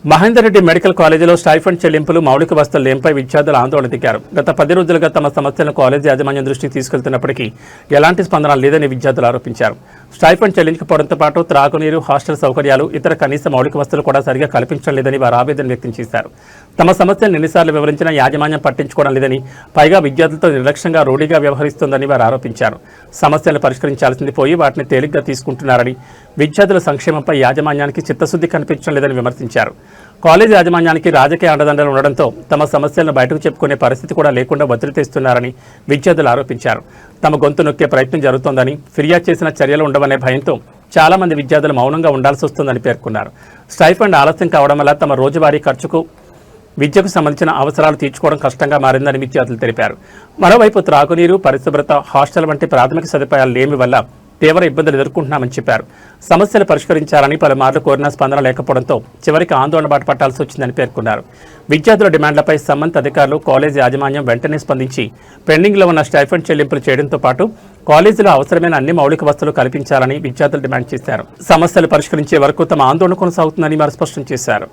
Mahender Reddy medical కాలేజీలో stipend చెల్లింపులు మౌలిక వసతులు లేంపై విద్యార్థులు ఆందోళన దిగారు. గత 10 రోజులుగా తమ సమస్యలను కాలేజీ యాజమాన్యం దృష్టికి తీసుకెళ్తున్నప్పటికీ ఎలాంటి స్పందన లేదని విద్యార్థులు ఆరోపించారు. స్టైఫండ్ చెల్లించకపోవడంతో పాటు త్రాగునీరు, హాస్టల్ సౌకర్యాలు, ఇతర కనీస మౌలిక వసతులు కూడా సరిగా కల్పించడం లేదని వారు ఆవేదన వ్యక్తం చేశారు. తమ సమస్యలను ఎన్నిసార్లు వివరించినా యాజమాన్యం పట్టించుకోవడం లేదని, పైగా విద్యార్థులతో నిర్లక్ష్యంగా రూఢిగా వ్యవహరిస్తోందని వారు ఆరోపించారు. సమస్యలను పరిష్కరించాల్సింది పోయి వాటిని తేలిగ్గా తీసుకుంటున్నారని, విద్యార్థుల సంక్షేమంపై యాజమాన్యానికి చిత్తశుద్ధి కనిపించడం లేదని విమర్శించారు. కాలేజీ యాజమాన్యానికి రాజకీయ అండదండలు ఉండడంతో తమ సమస్యలను బయటకు చెప్పుకునే పరిస్థితి కూడా లేకుండా వదిలితేస్తున్నారని విద్యార్థులు ఆరోపించారు. తమ గొంతు నొక్కే ప్రయత్నం జరుగుతోందని, ఫిర్యాదు చేసిన చర్యలు ఉండవనే భయంతో చాలా మంది విద్యార్థులు మౌనంగా ఉండాల్సి వస్తోందని పేర్కొన్నారు. స్టైఫండ్ ఆలస్యం కావడం వల్ల తమ రోజువారీ ఖర్చుకు, విద్యకు సంబంధించిన అవసరాలు తీర్చుకోవడం కష్టంగా మారిందని విద్యార్థులు తెలిపారు. మరోవైపు త్రాగునీరు, పరిశుభ్రత, హాస్టల్ వంటి ప్రాథమిక సదుపాయాలు లేమి వల్ల తీవ్ర ఇబ్బందులు ఎదుర్కొంటున్నామని చెప్పారు. సమస్యలు పరిష్కరించాలని పలుమార్లు కోరినా స్పందన లేకపోవడంతో చివరికి ఆందోళన బాట పట్టాల్సి వచ్చిందని పేర్కొన్నారు. విద్యార్థుల డిమాండ్లపై సంబంధిత అధికారులు, కాలేజీ యాజమాన్యం వెంటనే స్పందించి పెండింగ్లో ఉన్న స్టైఫండ్ చెల్లింపులు చేయడంతో పాటు కాలేజీలో అవసరమైన అన్ని మౌలిక వసతులు కల్పించాలని విద్యార్థులు డిమాండ్ చేశారు. సమస్యలు పరిష్కరించే వరకు తమ ఆందోళన కొనసాగుతుందని వారు స్పష్టం చేశారు.